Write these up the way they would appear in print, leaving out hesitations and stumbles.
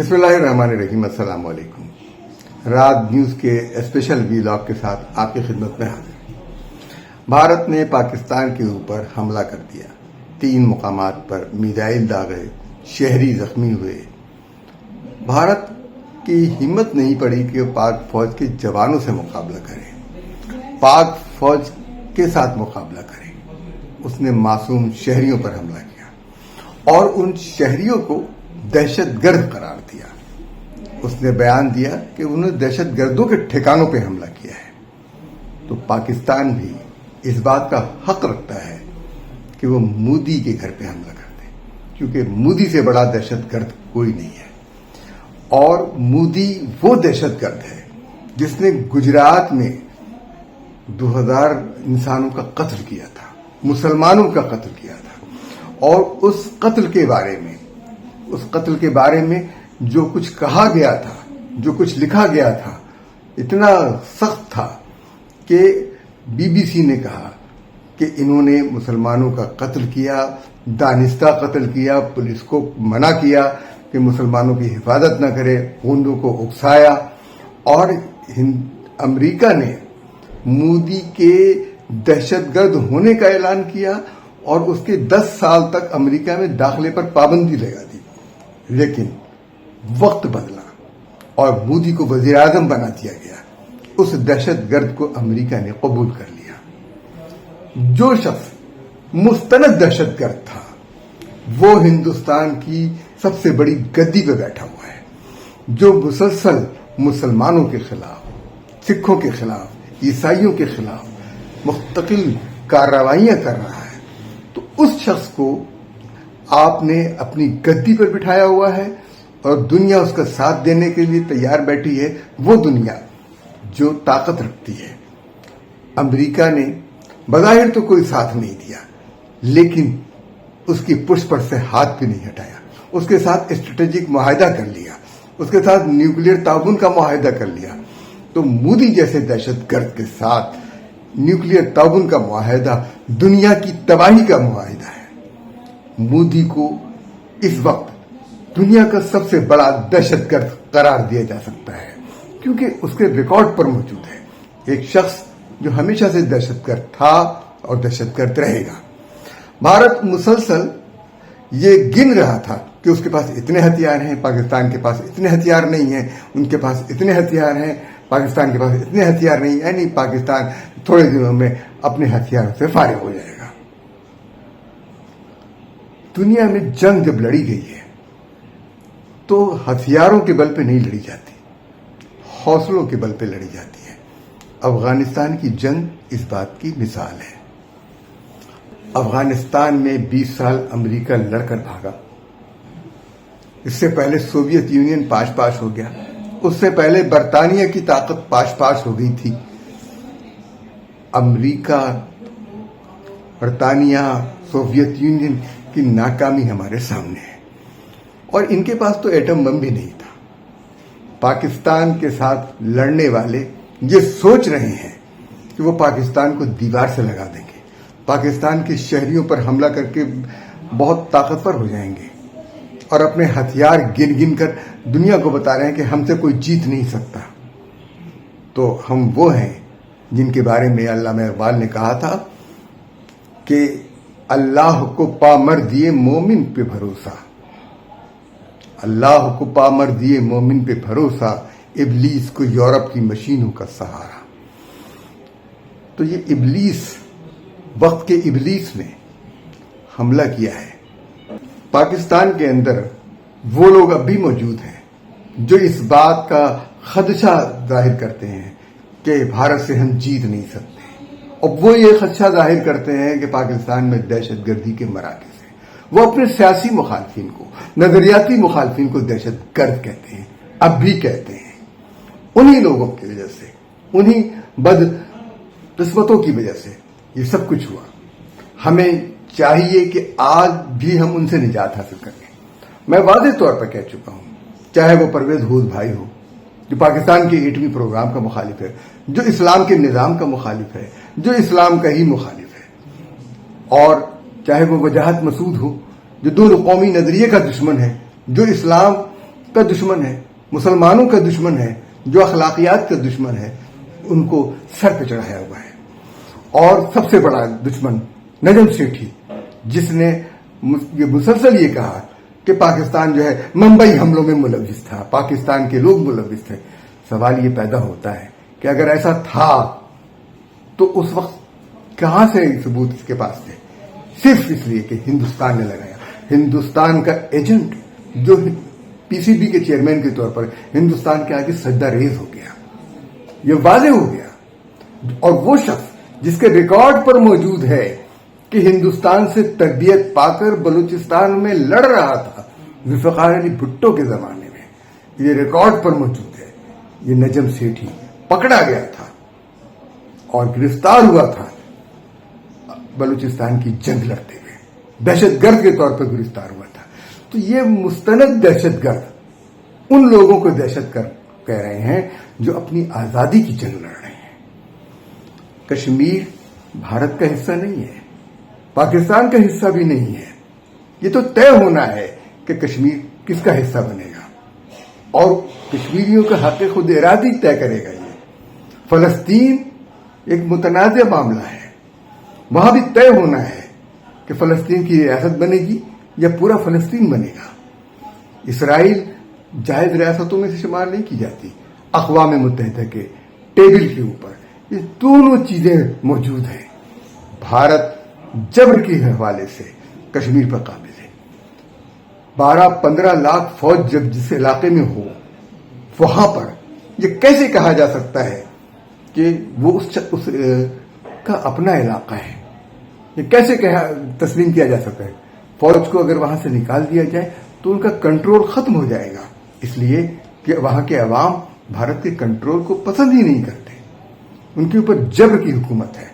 بسم اللہ الرحمن الرحیم۔ السلام علیکم۔ رات نیوز کے اسپیشل ویلاگ کے ساتھ آپ کی خدمت میں حاضر۔ بھارت نے پاکستان کے اوپر حملہ کر دیا، 3 مقامات پر میزائل داغے، شہری زخمی ہوئے۔ بھارت کی ہمت نہیں پڑی کہ پاک فوج کے جوانوں سے مقابلہ کرے، پاک فوج کے ساتھ مقابلہ کرے۔ اس نے معصوم شہریوں پر حملہ کیا اور ان شہریوں کو دہشت گرد قرار دیا۔ اس نے بیان دیا کہ انہوں نے دہشت گردوں کے ٹھکانوں پہ حملہ کیا ہے۔ تو پاکستان بھی اس بات کا حق رکھتا ہے کہ وہ مودی کے گھر پہ حملہ کر دے، کیونکہ مودی سے بڑا دہشت گرد کوئی نہیں ہے۔ اور مودی وہ دہشت گرد ہے جس نے گجرات میں 2000 انسانوں کا قتل کیا تھا، مسلمانوں کا قتل کیا تھا۔ اور اس قتل کے بارے میں جو کچھ کہا گیا تھا، جو کچھ لکھا گیا تھا، اتنا سخت تھا کہ BBC نے کہا کہ انہوں نے مسلمانوں کا قتل کیا، دانستہ قتل کیا، پولیس کو منع کیا کہ مسلمانوں کی حفاظت نہ کرے، خونوں کو اکسایا۔ اور امریکہ نے مودی کے دہشت گرد ہونے کا اعلان کیا اور اس کے 10 سال تک امریکہ میں داخلے پر پابندی لگا دی۔ لیکن وقت بدلا اور مودی کو وزیر اعظم بنا دیا گیا۔ اس دہشت گرد کو امریکہ نے قبول کر لیا۔ جو شخص مستند دہشت گرد تھا وہ ہندوستان کی سب سے بڑی گدی پہ بیٹھا ہوا ہے، جو مسلسل مسلمانوں کے خلاف، سکھوں کے خلاف، عیسائیوں کے خلاف مستقل کارروائیاں کر رہا ہے۔ تو اس شخص کو آپ نے اپنی گدی پر بٹھایا ہوا ہے اور دنیا اس کا ساتھ دینے کے لیے تیار بیٹھی ہے، وہ دنیا جو طاقت رکھتی ہے۔ امریکہ نے بظاہر تو کوئی ساتھ نہیں دیا، لیکن اس کی پشت پر سے ہاتھ بھی نہیں ہٹایا، اس کے ساتھ اسٹریٹجک معاہدہ کر لیا، اس کے ساتھ نیوکلیئر تعاون کا معاہدہ کر لیا۔ تو مودی جیسے دہشت گرد کے ساتھ نیوکلیئر تعاون کا معاہدہ دنیا کی تباہی کا معاہدہ ہے۔ مودی کو اس وقت دنیا کا سب سے بڑا دہشت گرد قرار دیا جا سکتا ہے، کیونکہ اس کے ریکارڈ پر موجود ہے ایک شخص جو ہمیشہ سے دہشت گرد تھا اور دہشت گرد رہے گا۔ بھارت مسلسل یہ گن رہا تھا کہ اس کے پاس اتنے ہتھیار ہیں، پاکستان کے پاس اتنے ہتھیار نہیں ہیں، ان کے پاس اتنے ہتھیار ہیں، پاکستان کے پاس اتنے ہتھیار نہیں ہیں، یعنی پاکستان تھوڑے دنوں میں اپنے ہتھیاروں سے فارغ ہو جائے گا۔ دنیا میں جنگ جب لڑی گئی ہے تو ہتھیاروں کے بل پہ نہیں لڑی جاتی، حوصلوں کے بل پہ لڑی جاتی ہے۔ افغانستان کی جنگ اس بات کی مثال ہے۔ افغانستان میں 20 سال امریکہ لڑ کر بھاگا۔ اس سے پہلے سوویت یونین پاش ہو گیا، اس سے پہلے برطانیہ کی طاقت پاش ہو گئی تھی۔ امریکہ، برطانیہ، سوویت یونین کی ناکامی ہمارے سامنے ہے، اور ان کے پاس تو ایٹم بم بھی نہیں تھا۔ پاکستان کے ساتھ لڑنے والے یہ سوچ رہے ہیں کہ وہ پاکستان کو دیوار سے لگا دیں گے، پاکستان کے شہریوں پر حملہ کر کے بہت طاقتور ہو جائیں گے، اور اپنے ہتھیار گن کر دنیا کو بتا رہے ہیں کہ ہم سے کوئی جیت نہیں سکتا۔ تو ہم وہ ہیں جن کے بارے میں علامہ اقبال نے کہا تھا کہ اللہ کو پامر دیے مومن پہ بھروسہ، اللہ کو پامر دیے مومن پہ بھروسہ، ابلیس کو یورپ کی مشینوں کا سہارا۔ تو یہ ابلیس، وقت کے ابلیس نے حملہ کیا ہے۔ پاکستان کے اندر وہ لوگ اب بھی موجود ہیں جو اس بات کا خدشہ ظاہر کرتے ہیں کہ بھارت سے ہم جیت نہیں سکتے، اور وہ یہ خدشہ ظاہر کرتے ہیں کہ پاکستان میں دہشت گردی کے مراکز ہیں۔ وہ اپنے سیاسی مخالفین کو، نظریاتی مخالفین کو دہشت گرد کہتے ہیں، اب بھی کہتے ہیں۔ انہی لوگوں کی وجہ سے، انہی بد قسمتوں کی وجہ سے یہ سب کچھ ہوا۔ ہمیں چاہیے کہ آج بھی ہم ان سے نجات حاصل کریں۔ میں واضح طور پر کہہ چکا ہوں، چاہے وہ پرویز حوض بھائی ہو جو پاکستان کے ایٹمی پروگرام کا مخالف ہے، جو اسلام کے نظام کا مخالف ہے، جو اسلام کا ہی مخالف ہے، اور چاہے وہ وجاہت مسعود ہو جو دو قومی نظریے کا دشمن ہے، جو اسلام کا دشمن ہے، مسلمانوں کا دشمن ہے، جو اخلاقیات کا دشمن ہے، ان کو سر پہ چڑھایا ہوا ہے. اور سب سے بڑا دشمن نجم سیٹھی، جس نے یہ مسلسل یہ کہا کہ پاکستان جو ہے ممبئی حملوں میں ملوث تھا، پاکستان کے لوگ ملوث تھے. سوال یہ پیدا ہوتا ہے کہ اگر ایسا تھا تو اس وقت کہاں سے ثبوت اس کے پاس تھے؟ صرف اس لیے کہ ہندوستان نے لگایا. ہندوستان کا ایجنٹ جو پی سی بی کے چیئرمین کے طور پر ہندوستان کے آگے سجدہ ریز ہو گیا، یہ واضح ہو گیا. اور وہ شخص جس کے ریکارڈ پر موجود ہے کہ ہندوستان سے تربیت پا کر بلوچستان میں لڑ رہا تھا ذوالفقار علی بھٹو کے زمانے میں، یہ ریکارڈ پر موجود ہے. یہ نجم سیٹھی پکڑا گیا تھا اور گرفتار ہوا تھا بلوچستان کی جنگ لڑتے ہوئے، دہشت گرد کے طور پر گرفتار ہوا تھا. تو یہ مستند دہشت گرد ان لوگوں کو دہشت گرد کہہ رہے ہیں جو اپنی آزادی کی جنگ لڑ رہے ہیں. کشمیر بھارت کا حصہ نہیں ہے، پاکستان کا حصہ بھی نہیں ہے. یہ تو طے ہونا ہے کہ کشمیر کس کا حصہ بنے گا، اور کشمیریوں کا حق خود ارادی طے کرے گا. یہ فلسطین ایک متنازع معاملہ ہے، وہاں بھی طے ہونا ہے کہ فلسطین کی ریاست بنے گی یا پورا فلسطین بنے گا. اسرائیل جائز ریاستوں میں سے شمار نہیں کی جاتی. اقوام متحدہ کے ٹیبل کے اوپر یہ دونوں چیزیں موجود ہیں. بھارت جبر کے حوالے سے کشمیر پر قابض ہے. 12-15 لاکھ فوج جب جس علاقے میں ہو، وہاں پر یہ کیسے کہا جا سکتا ہے کہ وہ اس کا اپنا علاقہ ہے؟ یہ کیسے تسلیم کیا جا سکتا ہے؟ فوج کو اگر وہاں سے نکال دیا جائے تو ان کا کنٹرول ختم ہو جائے گا، اس لیے کہ وہاں کے عوام بھارت کے کنٹرول کو پسند ہی نہیں کرتے. ان کے اوپر جبر کی حکومت ہے.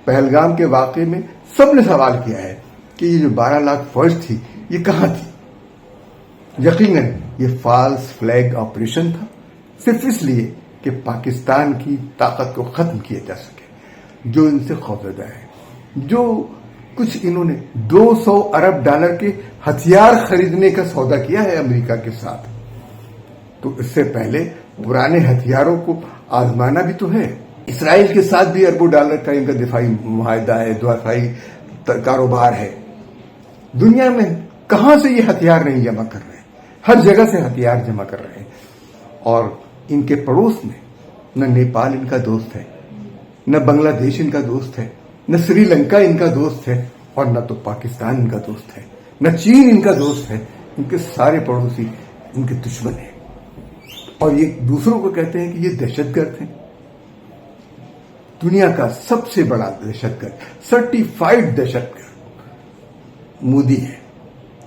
پہلگام کے واقعے میں سب نے سوال کیا ہے کہ یہ جو 12 لاکھ فوج تھی یہ کہاں تھی؟ یقیناً یہ فالس فلیگ آپریشن تھا، صرف اس لیے کہ پاکستان کی طاقت کو ختم کیا جا سکے. جو ان سے خوفزدہ ہے، جو کچھ انہوں نے $200 ارب کے ہتھیار خریدنے کا سودا کیا ہے امریکہ کے ساتھ، تو اس سے پہلے پرانے ہتھیاروں کو آزمانا بھی تو ہے. اسرائیل کے ساتھ بھی اربوں ڈالر کا ان کا دفاعی معاہدہ ہے، دفاعی کاروبار ہے. دنیا میں کہاں سے یہ ہتھیار نہیں جمع کر رہے ہیں؟ ہر جگہ سے ہتھیار جمع کر رہے ہیں. اور ان کے پڑوس میں نہ نیپال ان کا دوست ہے، نہ بنگلہ دیش ان کا دوست ہے، نہ سری لنکا ان کا دوست ہے، اور نہ تو پاکستان ان کا دوست ہے، نہ چین ان کا دوست ہے. ان کے سارے پڑوسی ان کے دشمن ہیں، اور یہ دوسروں کو کہتے ہیں کہ یہ دہشت گرد ہیں. دنیا کا سب سے بڑا دہشت گرد، سرٹیفائیڈ دہشت گرد مودی ہے،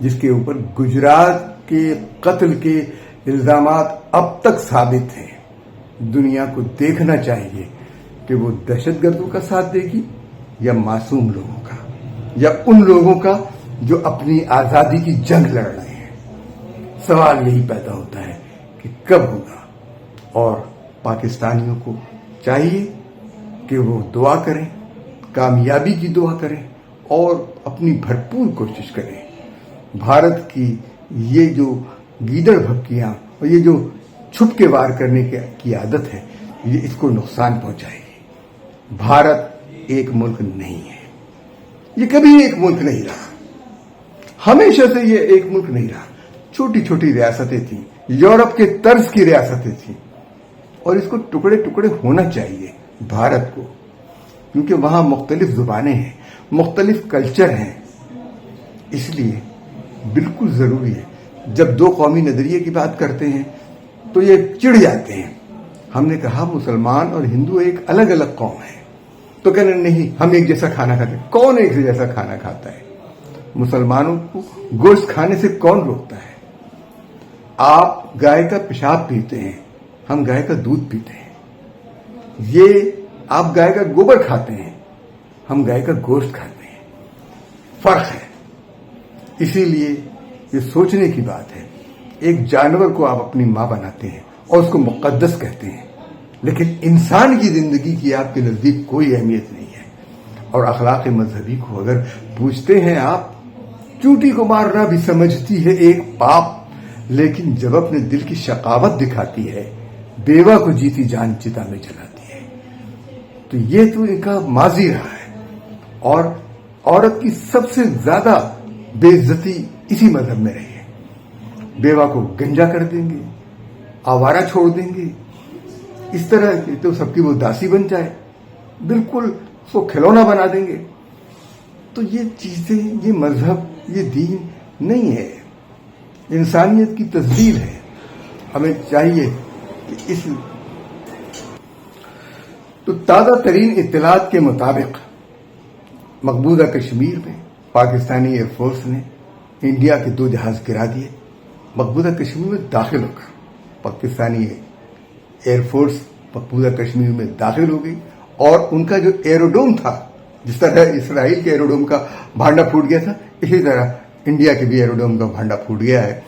جس کے اوپر گجرات کے قتل کے الزامات اب تک ثابت ہیں. دنیا کو دیکھنا چاہیے کہ وہ دہشت گردوں کا ساتھ دے گی یا معصوم لوگوں کا، یا ان لوگوں کا جو اپنی آزادی کی جنگ لڑ رہے ہیں. سوال یہی پیدا ہوتا ہے کہ کب ہوگا. اور پاکستانیوں کو چاہیے کہ وہ دعا کریں، کامیابی کی دعا کریں، اور اپنی بھرپور کوشش کریں. بھارت کی یہ جو گیدڑ بھبکیاں اور یہ جو چھپ کے وار کرنے کی عادت ہے، یہ اس کو نقصان پہنچائے گی. بھارت ایک ملک نہیں ہے، یہ کبھی ایک ملک نہیں رہا، ہمیشہ سے یہ ایک ملک نہیں رہا. چھوٹی چھوٹی ریاستیں تھیں، یورپ کے طرز کی ریاستیں تھیں، اور اس کو ٹکڑے ٹکڑے ہونا چاہیے بھارت کو، کیونکہ وہاں مختلف زبانیں ہیں، مختلف کلچر ہیں. اس لیے بالکل ضروری ہے. جب دو قومی نظریے کی بات کرتے ہیں تو یہ چڑ جاتے ہیں. ہم نے کہا مسلمان اور ہندو ایک الگ الگ قوم ہے، تو کہنا نہیں ہم ایک جیسا کھانا کھاتے ہیں. کون ایک جیسا کھانا کھاتا ہے؟ مسلمانوں کو گوشت کھانے سے کون روکتا ہے؟ آپ گائے کا پیشاب پیتے ہیں، ہم گائے کا دودھ پیتے ہیں. یہ آپ گائے کا گوبر کھاتے ہیں، ہم گائے کا گوشت کھاتے ہیں. فرق ہے. اسی لیے یہ سوچنے کی بات ہے. ایک جانور کو آپ اپنی ماں بناتے ہیں اور اس کو مقدس کہتے ہیں، لیکن انسان کی زندگی کی آپ کے نزدیک کوئی اہمیت نہیں ہے. اور اخلاق مذہبی کو اگر پوچھتے ہیں آپ، چونٹی کو مارنا بھی سمجھتی ہے ایک پاپ، لیکن جب اپنے دل کی شقاوت دکھاتی ہے، بیوہ کو جیتی جان چتا میں جلاتی ہے، تو یہ تو ان کا ماضی رہا ہے۔ اور عورت کی سب سے زیادہ بے عزتی اسی مذہب میں رہی ہے۔ بیوہ کو گنجا کر دیں گے، آوارہ چھوڑ دیں گے، اس طرح کی تو سب کی وہ داسی بن جائے، بالکل اس کو کھلونا بنا دیں گے۔ تو یہ چیزیں، یہ مذہب، یہ دین نہیں ہے، انسانیت کی تذلیل ہے۔ ہمیں چاہیے کہ اس تو تازہ ترین اطلاعات کے مطابق مقبوضہ کشمیر میں پاکستانی ایئر فورس نے انڈیا کے 2 جہاز گرا دیے۔ مقبوضہ کشمیر میں داخل ہو کر پاکستانی ایئر فورس مقبوضہ کشمیر میں داخل ہو گئی، اور ان کا جو ایروڈوم تھا، جس طرح اسرائیل کے ایروڈوم کا بھانڈا پھوٹ گیا تھا، اسی طرح انڈیا کے بھی ایروڈوم کا بھانڈا پھوٹ گیا ہے۔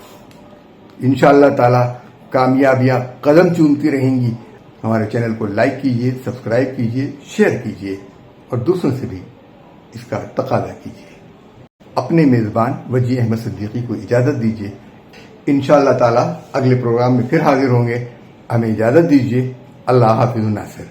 انشاءاللہ تعالی کامیابیاں قدم چومتی رہیں گی۔ ہمارے چینل کو لائک کیجیے، سبسکرائب کیجیے، شیئر کیجیے، اور دوسروں سے بھی اس کا تقاضا کیجیے۔ اپنے میزبان وجیح احمد صدیقی کو اجازت دیجیے۔ انشاءاللہ تعالی اگلے پروگرام میں پھر حاضر ہوں گے۔ ہمیں اجازت دیجیے۔ اللہ حافظ ناصر۔